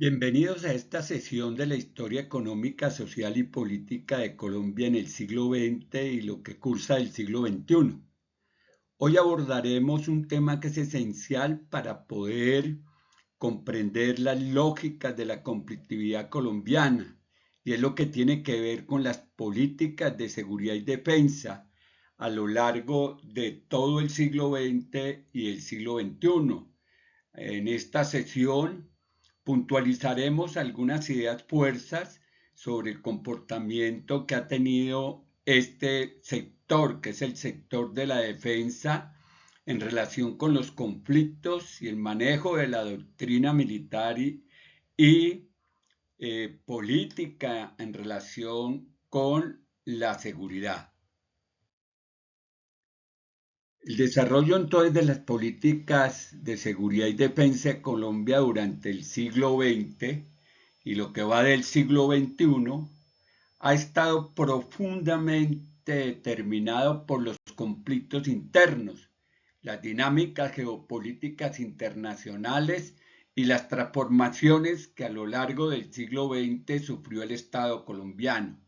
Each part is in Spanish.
Bienvenidos a esta sesión de la historia económica, social y política de Colombia en el siglo XX y lo que cursa el siglo XXI. Hoy abordaremos un tema que es esencial para poder comprender las lógicas de la conflictividad colombiana y es lo que tiene que ver con las políticas de seguridad y defensa a lo largo de todo el siglo XX y el siglo XXI. En esta sesión puntualizaremos algunas ideas fuerzas sobre el comportamiento que ha tenido este sector, que es el sector de la defensa, en relación con los conflictos y el manejo de la doctrina militar y política en relación con la seguridad. El desarrollo entonces de las políticas de seguridad y defensa de Colombia durante el siglo XX y lo que va del siglo XXI ha estado profundamente determinado por los conflictos internos, las dinámicas geopolíticas internacionales y las transformaciones que a lo largo del siglo XX sufrió el Estado colombiano.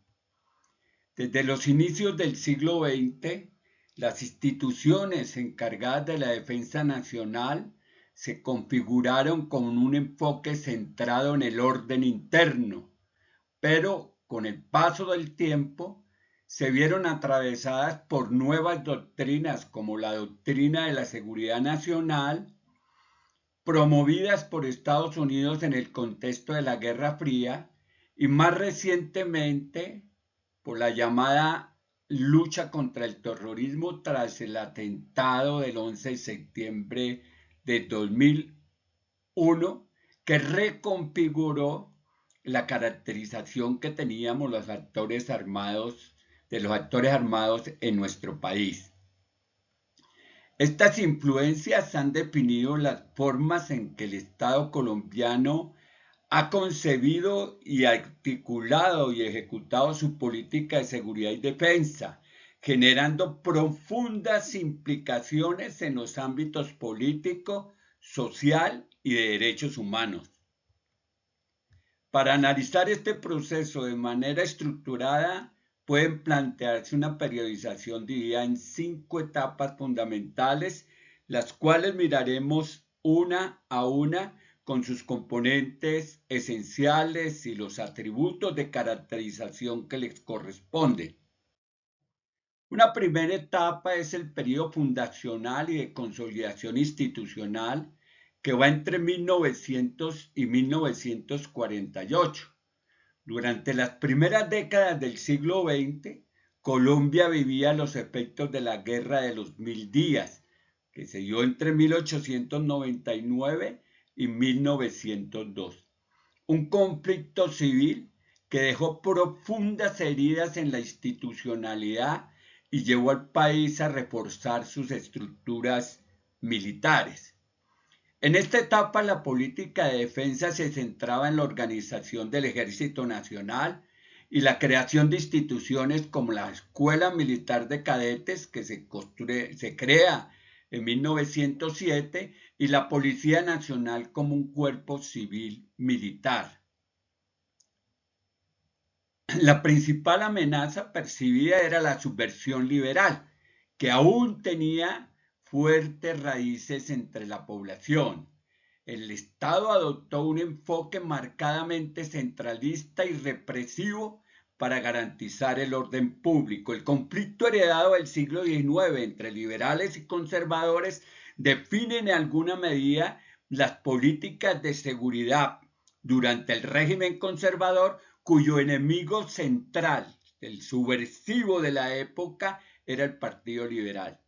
Desde los inicios del siglo XX, las instituciones encargadas de la defensa nacional se configuraron con un enfoque centrado en el orden interno, pero con el paso del tiempo se vieron atravesadas por nuevas doctrinas como la doctrina de la seguridad nacional, promovidas por Estados Unidos en el contexto de la Guerra Fría y más recientemente por la llamada lucha contra el terrorismo tras el atentado del 11 de septiembre de 2001, que reconfiguró la caracterización que teníamos los actores armados, de los actores armados en nuestro país. Estas influencias han definido las formas en que el Estado colombiano ha concebido y articulado y ejecutado su política de seguridad y defensa, generando profundas implicaciones en los ámbitos político, social y de derechos humanos. Para analizar este proceso de manera estructurada, pueden plantearse una periodización dividida en 5 etapas fundamentales, las cuales miraremos una a una con sus componentes esenciales y los atributos de caracterización que les corresponden. Una primera etapa es el periodo fundacional y de consolidación institucional que va entre 1900 y 1948. Durante las primeras décadas del siglo XX, Colombia vivía los efectos de la Guerra de los 1000 días, que se dio entre 1899 y 1902. Un conflicto civil que dejó profundas heridas en la institucionalidad y llevó al país a reforzar sus estructuras militares. En esta etapa, la política de defensa se centraba en la organización del Ejército Nacional y la creación de instituciones como la Escuela Militar de Cadetes, que se crea en 1907, y la Policía Nacional como un cuerpo civil militar. La principal amenaza percibida era la subversión liberal, que aún tenía fuertes raíces entre la población. El Estado adoptó un enfoque marcadamente centralista y represivo para garantizar el orden público. El conflicto heredado del siglo XIX entre liberales y conservadores define en alguna medida las políticas de seguridad durante el régimen conservador, cuyo enemigo central, el subversivo de la época, era el Partido Liberal.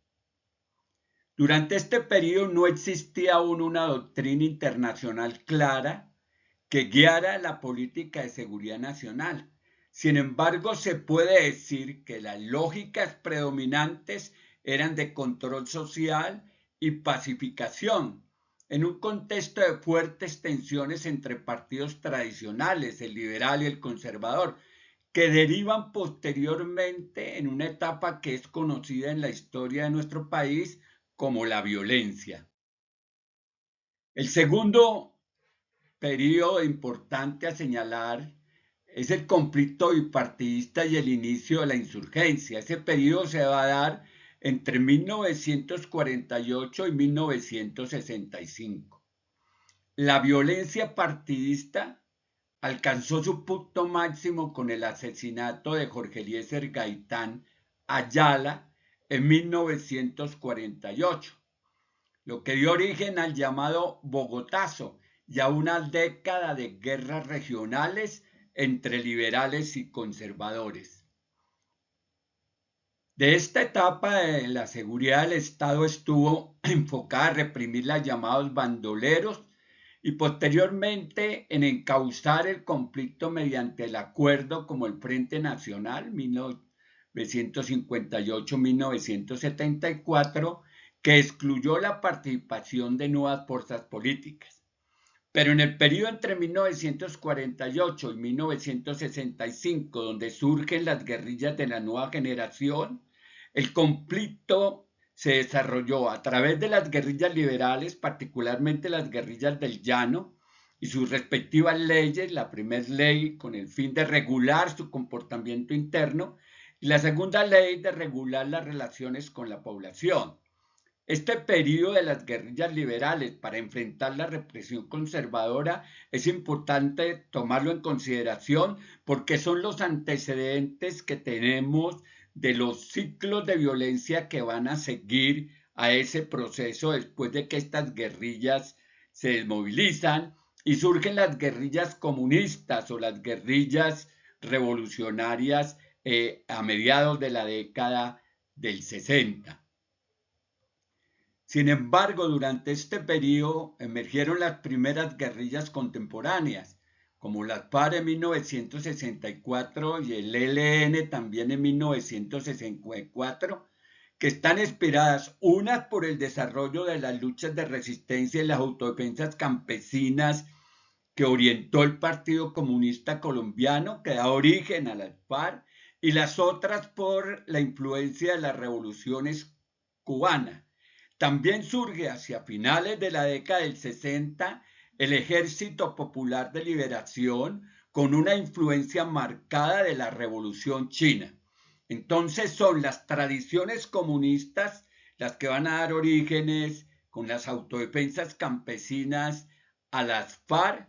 Durante este periodo no existía aún una doctrina internacional clara que guiara la política de seguridad nacional. Sin embargo, se puede decir que las lógicas predominantes eran de control social y pacificación, en un contexto de fuertes tensiones entre partidos tradicionales, el liberal y el conservador, que derivan posteriormente en una etapa que es conocida en la historia de nuestro país como la violencia. El segundo periodo importante a señalar es el conflicto bipartidista y el inicio de la insurgencia. Ese periodo se va a dar entre 1948 y 1965. La violencia partidista alcanzó su punto máximo con el asesinato de Jorge Eliezer Gaitán Ayala en 1948, lo que dio origen al llamado Bogotazo y a una década de guerras regionales entre liberales y conservadores. De esta etapa, la seguridad del Estado estuvo enfocada a reprimir los llamados bandoleros y posteriormente en encauzar el conflicto mediante el acuerdo como el Frente Nacional 1958-1974, que excluyó la participación de nuevas fuerzas políticas. Pero en el periodo entre 1948 y 1965, donde surgen las guerrillas de la nueva generación, el conflicto se desarrolló a través de las guerrillas liberales, particularmente las guerrillas del Llano, y sus respectivas leyes, la primera ley con el fin de regular su comportamiento interno y la segunda ley de regular las relaciones con la población. Este periodo de las guerrillas liberales para enfrentar la represión conservadora es importante tomarlo en consideración porque son los antecedentes que tenemos de los ciclos de violencia que van a seguir a ese proceso después de que estas guerrillas se desmovilizan y surgen las guerrillas comunistas o las guerrillas revolucionarias a mediados de la década del 60. Sin embargo, durante este periodo emergieron las primeras guerrillas contemporáneas, como las FARC en 1964 y el ELN también en 1964, que están inspiradas unas por el desarrollo de las luchas de resistencia y las autodefensas campesinas que orientó el Partido Comunista Colombiano, que da origen a las FARC, y las otras por la influencia de las revoluciones cubanas. También surge hacia finales de la década del 60 el Ejército Popular de Liberación con una influencia marcada de la Revolución China. Entonces son las tradiciones comunistas las que van a dar orígenes con las autodefensas campesinas a las FARC,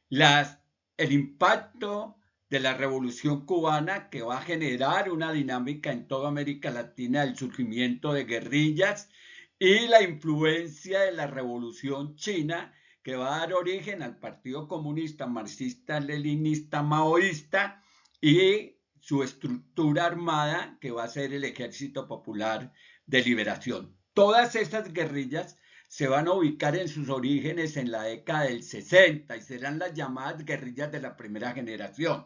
el impacto de la Revolución Cubana que va a generar una dinámica en toda América Latina del surgimiento de guerrillas y la influencia de la Revolución China que va a dar origen al Partido Comunista Marxista-Leninista Maoísta y su estructura armada que va a ser el Ejército Popular de Liberación. Todas estas guerrillas se van a ubicar en sus orígenes en la década del 60 y serán las llamadas guerrillas de la primera generación.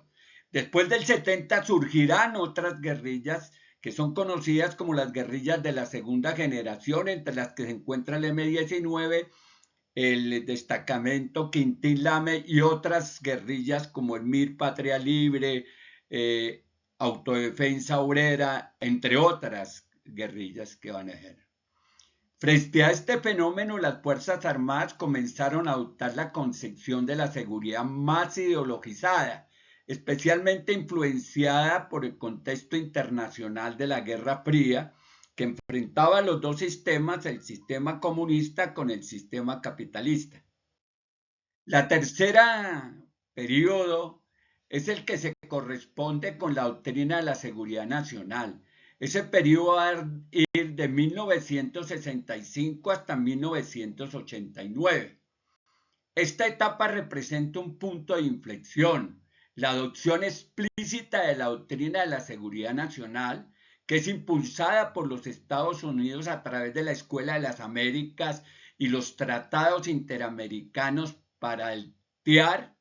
Después del 70 surgirán otras guerrillas que son conocidas como las guerrillas de la segunda generación, entre las que se encuentra el M-19, el destacamento Quintín Lame y otras guerrillas como el MIR Patria Libre, Autodefensa Obrera, entre otras guerrillas que van a ejercer. Frente a este fenómeno, las Fuerzas Armadas comenzaron a adoptar la concepción de la seguridad más ideologizada, especialmente influenciada por el contexto internacional de la Guerra Fría, que enfrentaba los dos sistemas, el sistema comunista con el sistema capitalista. La tercera periodo es el que se corresponde con la doctrina de la seguridad nacional. Ese periodo va a ir de 1965 hasta 1989. Esta etapa representa un punto de inflexión, la adopción explícita de la doctrina de la seguridad nacional, que es impulsada por los Estados Unidos a través de la Escuela de las Américas y los tratados interamericanos para el TIAR.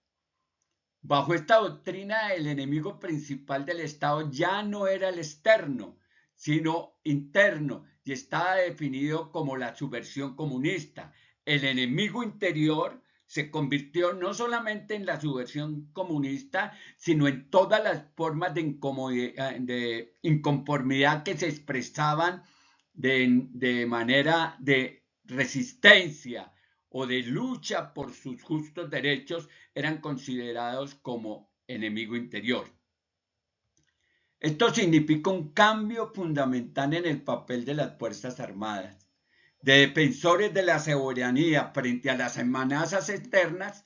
Bajo esta doctrina, el enemigo principal del Estado ya no era el externo, sino interno, y estaba definido como la subversión comunista. El enemigo interior se convirtió no solamente en la subversión comunista, sino en todas las formas de inconformidad que se expresaban de manera de resistencia o de lucha por sus justos derechos eran considerados como enemigo interior. Esto significa un cambio fundamental en el papel de las Fuerzas Armadas, de defensores de la soberanía frente a las amenazas externas,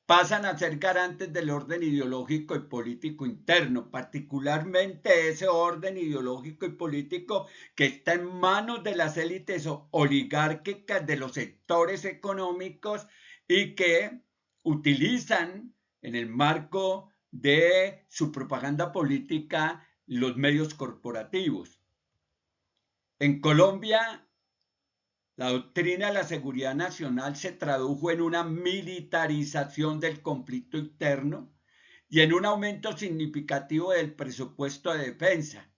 pasan a ser garantes del orden ideológico y político interno, particularmente ese orden ideológico y político que está en manos de las élites oligárquicas de los sectores económicos y que utilizan en el marco de su propaganda política los medios corporativos. En Colombia, la doctrina de la seguridad nacional se tradujo en una militarización del conflicto interno y en un aumento significativo del presupuesto de defensa.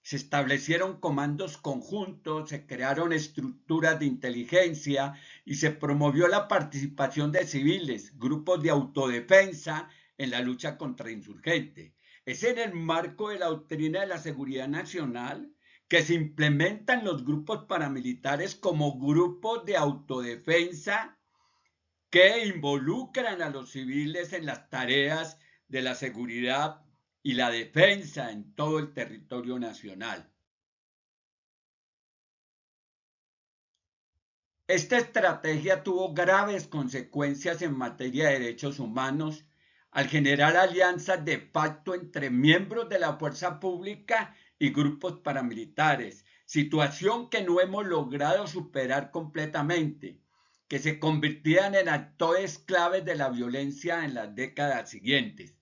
Se establecieron comandos conjuntos, se crearon estructuras de inteligencia y se promovió la participación de civiles, grupos de autodefensa en la lucha contra insurgentes. Es en el marco de la doctrina de la seguridad nacional que se implementan los grupos paramilitares como grupos de autodefensa que involucran a los civiles en las tareas de la seguridad y la defensa en todo el territorio nacional. Esta estrategia tuvo graves consecuencias en materia de derechos humanos al generar alianzas de facto entre miembros de la fuerza pública y grupos paramilitares, situación que no hemos logrado superar completamente, que se convirtieran en actores claves de la violencia en las décadas siguientes.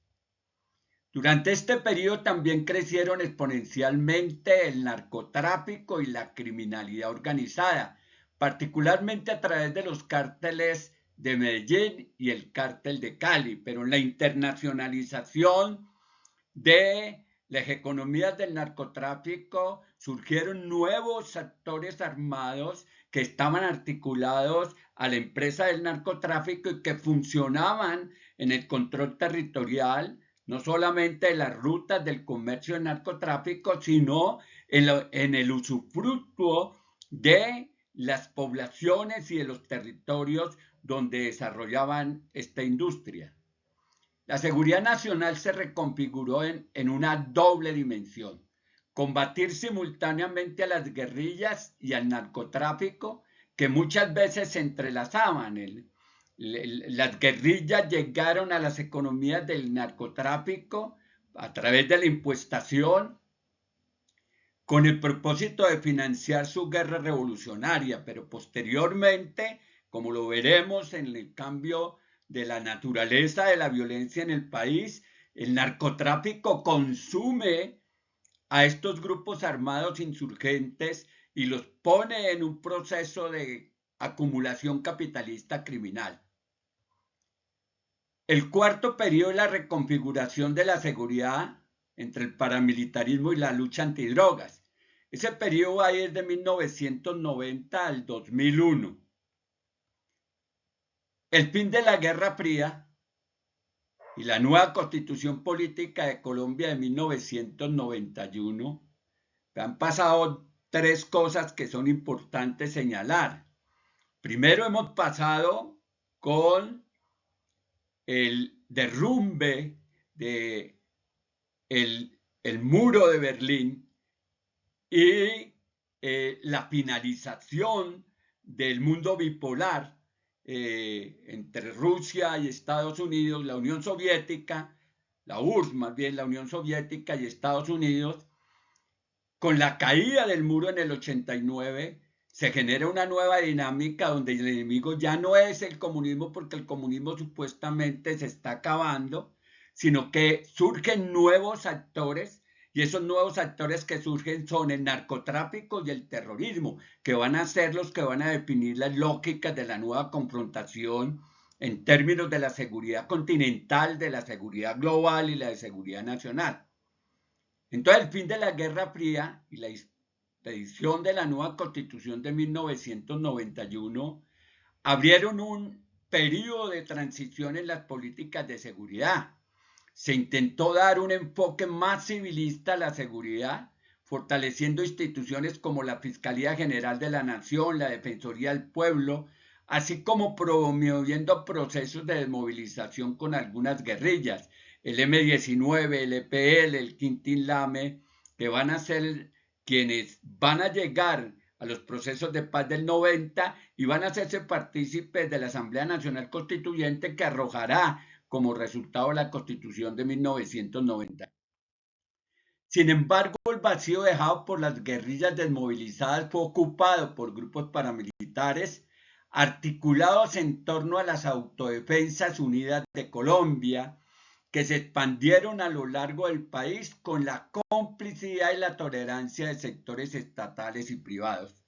Durante este periodo también crecieron exponencialmente el narcotráfico y la criminalidad organizada, particularmente a través de los cárteles de Medellín y el cártel de Cali, pero en la internacionalización de las economías del narcotráfico surgieron nuevos actores armados que estaban articulados a la empresa del narcotráfico y que funcionaban en el control territorial, no solamente en las rutas del comercio de narcotráfico, sino en el usufructo de las poblaciones y de los territorios donde desarrollaban esta industria. La seguridad nacional se reconfiguró en una doble dimensión: combatir simultáneamente a las guerrillas y al narcotráfico, que muchas veces se entrelazaban. Las guerrillas llegaron a las economías del narcotráfico a través de la impuestación con el propósito de financiar su guerra revolucionaria, pero posteriormente, como lo veremos en el cambio de la naturaleza de la violencia en el país, el narcotráfico consume a estos grupos armados insurgentes y los pone en un proceso de acumulación capitalista criminal. El cuarto periodo es la reconfiguración de la seguridad entre el paramilitarismo y la lucha antidrogas. Ese periodo va a ir de 1990 al 2001. El fin de la Guerra Fría y la nueva Constitución Política de Colombia de 1991, han pasado tres cosas que son importantes señalar. Primero, hemos pasado con el derrumbe de el muro de Berlín y la finalización del mundo bipolar entre Rusia y Estados Unidos, la Unión Soviética, la URSS más bien, la Unión Soviética y Estados Unidos. Con la caída del muro en el 89 se genera una nueva dinámica donde el enemigo ya no es el comunismo, porque el comunismo supuestamente se está acabando, sino que surgen nuevos actores, y esos nuevos actores que surgen son el narcotráfico y el terrorismo, que van a ser los que van a definir las lógicas de la nueva confrontación en términos de la seguridad continental, de la seguridad global y la de seguridad nacional. Entonces, el fin de la Guerra Fría y la expedición de la nueva Constitución de 1991 abrieron un periodo de transición en las políticas de seguridad. Se intentó dar un enfoque más civilista a la seguridad, fortaleciendo instituciones como la Fiscalía General de la Nación, la Defensoría del Pueblo, así como promoviendo procesos de desmovilización con algunas guerrillas, el M-19, el EPL, el Quintín Lame, que van a ser quienes van a llegar a los procesos de paz del 90 y van a hacerse partícipes de la Asamblea Nacional Constituyente que arrojará como resultado la Constitución de 1990. Sin embargo, el vacío dejado por las guerrillas desmovilizadas fue ocupado por grupos paramilitares articulados en torno a las Autodefensas Unidas de Colombia, que se expandieron a lo largo del país con la complicidad y la tolerancia de sectores estatales y privados.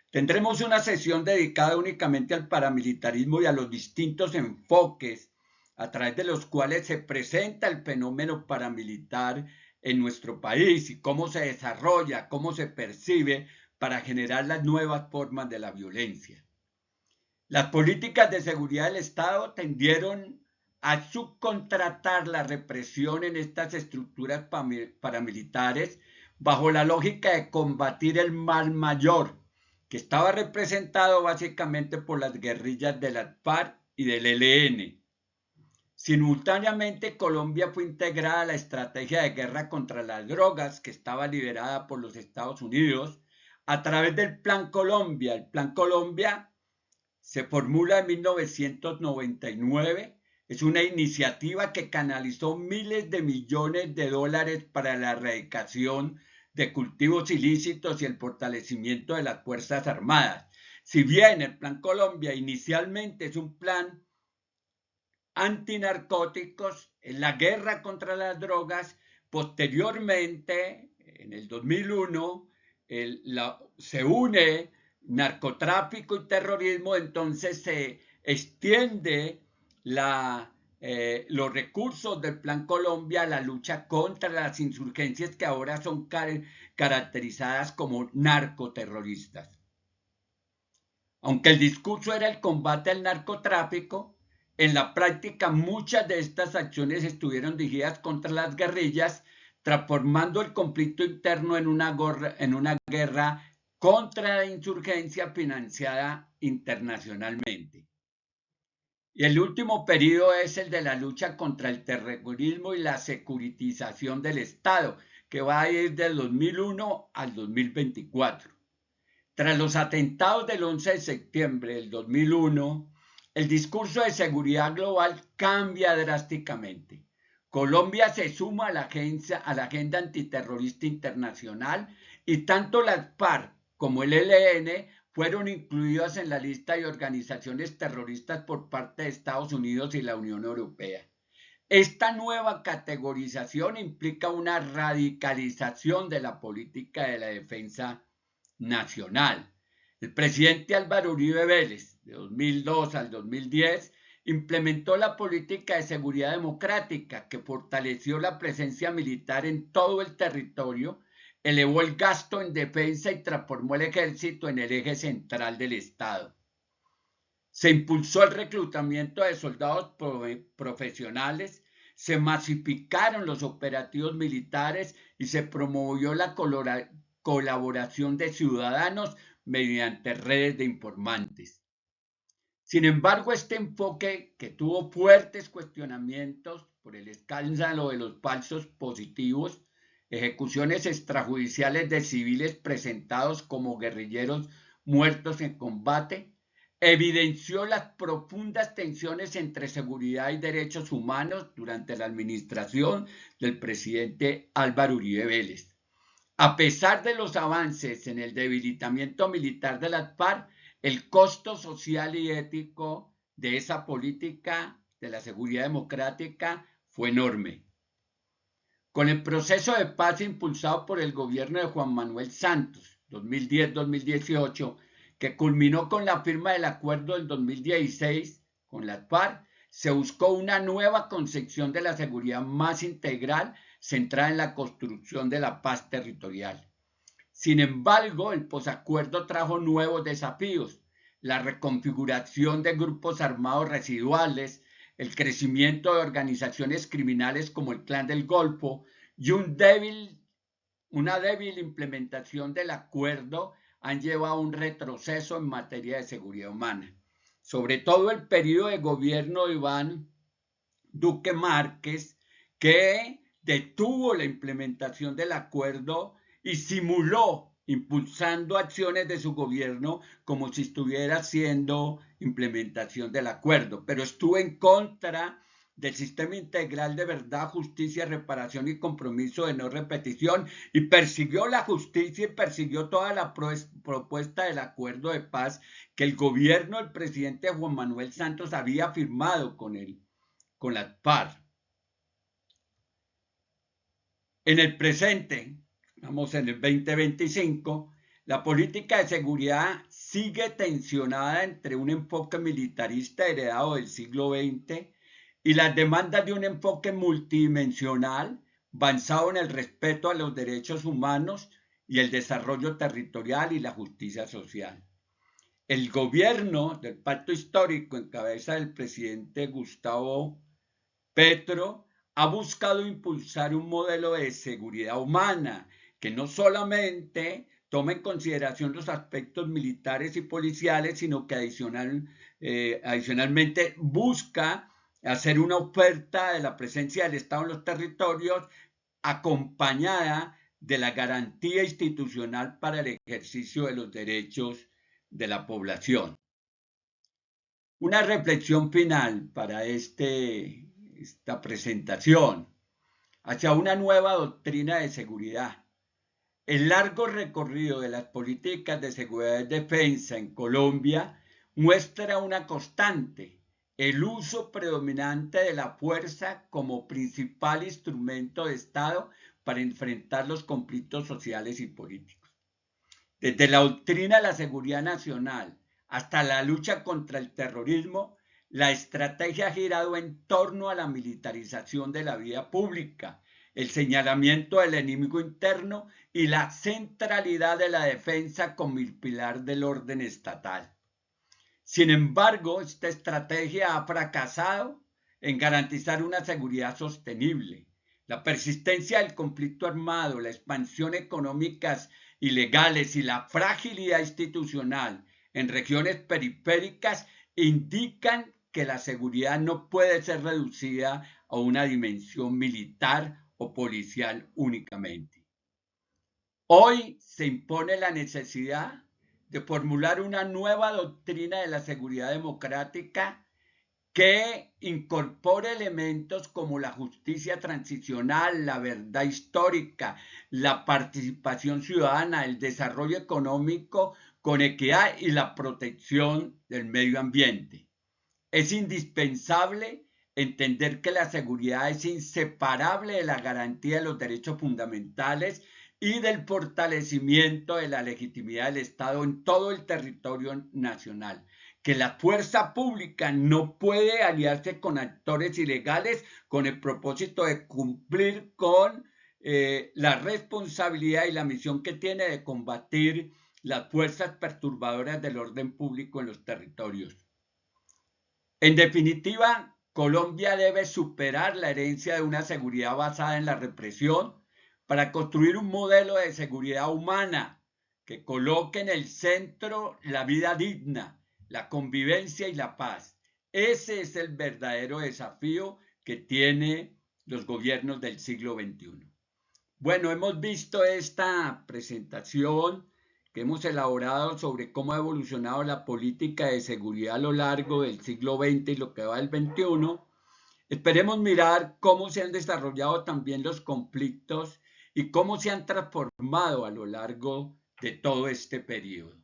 Tendremos una sesión dedicada únicamente al paramilitarismo y a los distintos enfoques a través de los cuales se presenta el fenómeno paramilitar en nuestro país y cómo se desarrolla, cómo se percibe para generar las nuevas formas de la violencia. Las políticas de seguridad del Estado tendieron a subcontratar la represión en estas estructuras paramilitares bajo la lógica de combatir el mal mayor, que estaba representado básicamente por las guerrillas de la FARC y del ELN. Simultáneamente, Colombia fue integrada a la estrategia de guerra contra las drogas que estaba liderada por los Estados Unidos a través del Plan Colombia. El Plan Colombia se formula en 1999, es una iniciativa que canalizó miles de millones de dólares para la erradicación de cultivos ilícitos y el fortalecimiento de las Fuerzas Armadas. Si bien el Plan Colombia inicialmente es un plan antinarcóticos, en la guerra contra las drogas, posteriormente, en el 2001, se une narcotráfico y terrorismo, entonces se extiende los recursos del Plan Colombia a la lucha contra las insurgencias que ahora son caracterizadas como narcoterroristas. Aunque el discurso era el combate al narcotráfico, en la práctica muchas de estas acciones estuvieron dirigidas contra las guerrillas, transformando el conflicto interno en una guerra contra la insurgencia financiada internacionalmente. Y el último periodo es el de la lucha contra el terrorismo y la securitización del Estado, que va a ir del 2001 al 2024. Tras los atentados del 11 de septiembre del 2001, el discurso de seguridad global cambia drásticamente. Colombia se suma a la agenda antiterrorista internacional y tanto las FARC como el ELN fueron incluidas en la lista de organizaciones terroristas por parte de Estados Unidos y la Unión Europea. Esta nueva categorización implica una radicalización de la política de la defensa nacional. El presidente Álvaro Uribe Vélez, de 2002 al 2010, implementó la política de seguridad democrática que fortaleció la presencia militar en todo el territorio, elevó el gasto en defensa y transformó el ejército en el eje central del Estado. Se impulsó el reclutamiento de soldados profesionales, se masificaron los operativos militares y se promovió la colaboración de ciudadanos mediante redes de informantes. Sin embargo, este enfoque, que tuvo fuertes cuestionamientos por el escándalo de los falsos positivos, ejecuciones extrajudiciales de civiles presentados como guerrilleros muertos en combate, evidenció las profundas tensiones entre seguridad y derechos humanos durante la administración del presidente Álvaro Uribe Vélez. A pesar de los avances en el debilitamiento militar de las FARC, el costo social y ético de esa política de la seguridad democrática fue enorme. Con el proceso de paz impulsado por el gobierno de Juan Manuel Santos, 2010-2018, que culminó con la firma del acuerdo del 2016 con las FARC, se buscó una nueva concepción de la seguridad más integral, centrada en la construcción de la paz territorial. Sin embargo, el posacuerdo trajo nuevos desafíos: la reconfiguración de grupos armados residuales, el crecimiento de organizaciones criminales como el Clan del Golfo y una débil implementación del acuerdo han llevado a un retroceso en materia de seguridad humana. sobre todo el periodo de gobierno de Iván Duque Márquez, que detuvo la implementación del acuerdo y simuló impulsando acciones de su gobierno como si estuviera haciendo implementación del acuerdo, pero estuvo en contra del sistema integral de verdad, justicia, reparación y compromiso de no repetición, y persiguió la justicia y persiguió toda la propuesta del acuerdo de paz que el gobierno del presidente Juan Manuel Santos había firmado con las FARC. En el presente, estamos en el 2025, la política de seguridad sigue tensionada entre un enfoque militarista heredado del siglo XX y las demandas de un enfoque multidimensional basado en el respeto a los derechos humanos y el desarrollo territorial y la justicia social. El gobierno del Pacto Histórico en cabeza del presidente Gustavo Petro ha buscado impulsar un modelo de seguridad humana que no solamente toma en consideración los aspectos militares y policiales, sino que adicionalmente busca hacer una oferta de la presencia del Estado en los territorios acompañada de la garantía institucional para el ejercicio de los derechos de la población. Una reflexión final para esta presentación hacia una nueva doctrina de seguridad. El largo recorrido de las políticas de seguridad y defensa en Colombia muestra una constante, el uso predominante de la fuerza como principal instrumento de Estado para enfrentar los conflictos sociales y políticos. Desde la doctrina de la seguridad nacional hasta la lucha contra el terrorismo, la estrategia ha girado en torno a la militarización de la vida pública, el señalamiento del enemigo interno y la centralidad de la defensa como el pilar del orden estatal. Sin embargo, esta estrategia ha fracasado en garantizar una seguridad sostenible. La persistencia del conflicto armado, la expansión económicas ilegales y la fragilidad institucional en regiones periféricas indican que la seguridad no puede ser reducida a una dimensión militar o policial únicamente. Hoy se impone la necesidad de formular una nueva doctrina de la seguridad democrática que incorpore elementos como la justicia transicional, la verdad histórica, la participación ciudadana, el desarrollo económico con equidad y la protección del medio ambiente. Es indispensable entender que la seguridad es inseparable de la garantía de los derechos fundamentales y del fortalecimiento de la legitimidad del Estado en todo el territorio nacional, que la fuerza pública no puede aliarse con actores ilegales con el propósito de cumplir con la responsabilidad y la misión que tiene de combatir las fuerzas perturbadoras del orden público en los territorios. En definitiva, Colombia debe superar la herencia de una seguridad basada en la represión para construir un modelo de seguridad humana que coloque en el centro la vida digna, la convivencia y la paz. Ese es el verdadero desafío que tienen los gobiernos del siglo XXI. Bueno, hemos visto esta presentación que hemos elaborado sobre cómo ha evolucionado la política de seguridad a lo largo del siglo XX y lo que va del XXI. Esperemos mirar cómo se han desarrollado también los conflictos y cómo se han transformado a lo largo de todo este periodo.